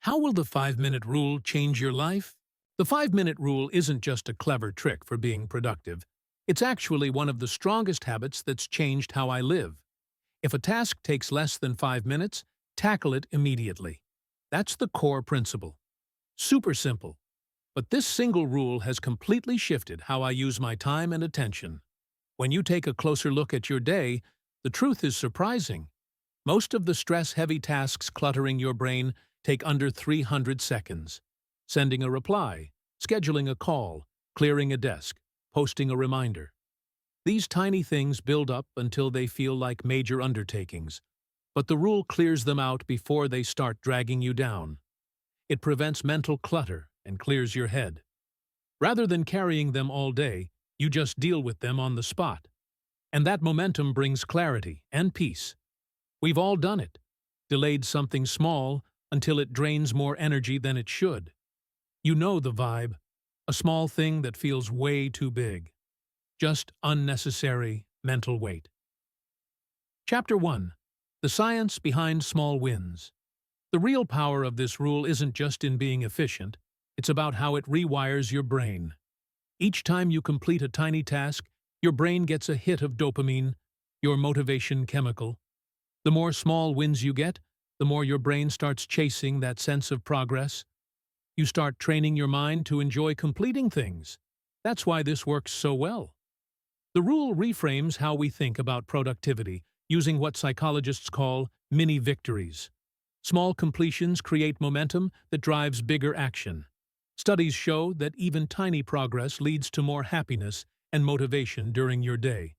How will the 5-minute rule change your life? The 5-minute rule isn't just a clever trick for being productive. It's actually one of the strongest habits that's changed how I live. If a task takes less than 5 minutes, tackle it immediately. That's the core principle. Super simple. But this single rule has completely shifted how I use my time and attention. When you take a closer look at your day, the truth is surprising. Most of the stress-heavy tasks cluttering your brain take under 300 seconds. Sending a reply, scheduling a call, clearing a desk, posting a reminder. These tiny things build up until they feel like major undertakings, but the rule clears them out before they start dragging you down. It prevents mental clutter and clears your head. Rather than carrying them all day, you just deal with them on the spot. And that momentum brings clarity and peace. We've all done it. Delayed something small until it drains more energy than it should. You know the vibe. A small thing that feels way too big. Just unnecessary mental weight. Chapter 1. The Science Behind Small Wins. The real power of this rule isn't just in being efficient, it's about how it rewires your brain. Each time you complete a tiny task, your brain gets a hit of dopamine, your motivation chemical. The more small wins you get, the more your brain starts chasing that sense of progress. You start training your mind to enjoy completing things. That's why this works so well. The rule reframes how we think about productivity, using what psychologists call mini-victories. Small completions create momentum that drives bigger action. Studies show that even tiny progress leads to more happiness and motivation during your day.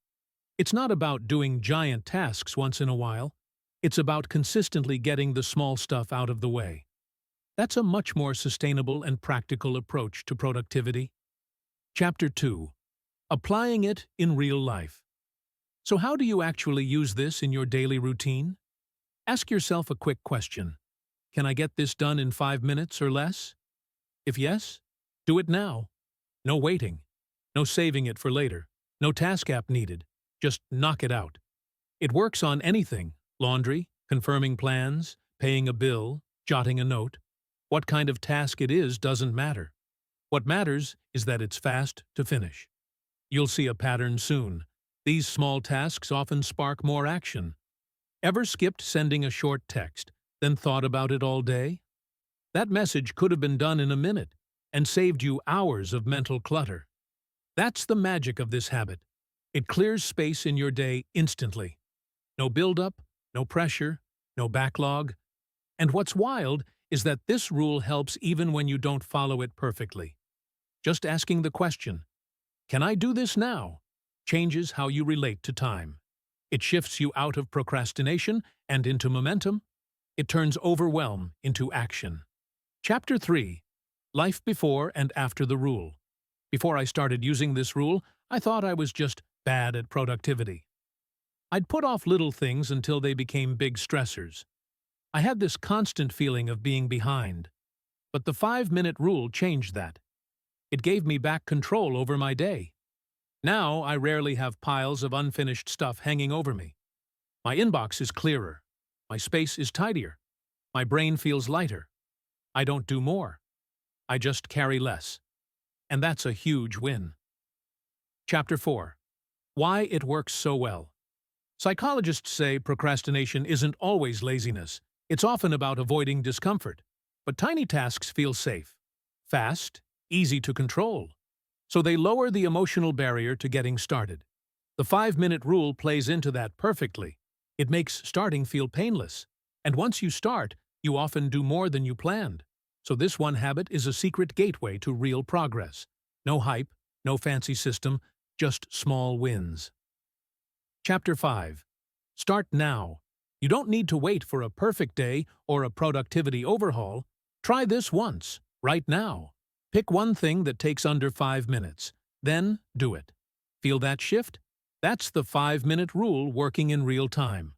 It's not about doing giant tasks once in a while. It's about consistently getting the small stuff out of the way. That's a much more sustainable and practical approach to productivity. Chapter 2. Applying it in real life. So how do you actually use this in your daily routine? Ask yourself a quick question. Can I get this done in 5 minutes or less? If yes, do it now. No waiting. No saving it for later. No task app needed. Just knock it out. It works on anything: laundry, confirming plans, paying a bill, jotting a note. What kind of task it is doesn't matter. What matters is that it's fast to finish. You'll see a pattern soon. These small tasks often spark more action. Ever skipped sending a short text, then thought about it all day? That message could have been done in a minute and saved you hours of mental clutter. That's the magic of this habit. It clears space in your day instantly. No build-up, no pressure, no backlog. And what's wild is that this rule helps even when you don't follow it perfectly. Just asking the question, "Can I do this now?" changes how you relate to time. It shifts you out of procrastination and into momentum. It turns overwhelm into action. Chapter 3. Life Before and After the Rule. Before I started using this rule, I thought I was just bad at productivity. I'd put off little things until they became big stressors. I had this constant feeling of being behind. But the 5-minute rule changed that. It gave me back control over my day. Now I rarely have piles of unfinished stuff hanging over me. My inbox is clearer. My space is tidier. My brain feels lighter. I don't do more. I just carry less. And that's a huge win. Chapter 4. Why it works so well. Psychologists say procrastination isn't always laziness. It's often about avoiding discomfort. But tiny tasks feel safe, fast, easy to control. So they lower the emotional barrier to getting started. The 5-minute rule plays into that perfectly. It makes starting feel painless. And once you start, you often do more than you planned. So this one habit is a secret gateway to real progress. No hype, no fancy system, just small wins. Chapter 5. Start now. You don't need to wait for a perfect day or a productivity overhaul. Try this once, right now. Pick one thing that takes under 5 minutes. Then do it. Feel that shift? That's the 5-minute rule working in real time.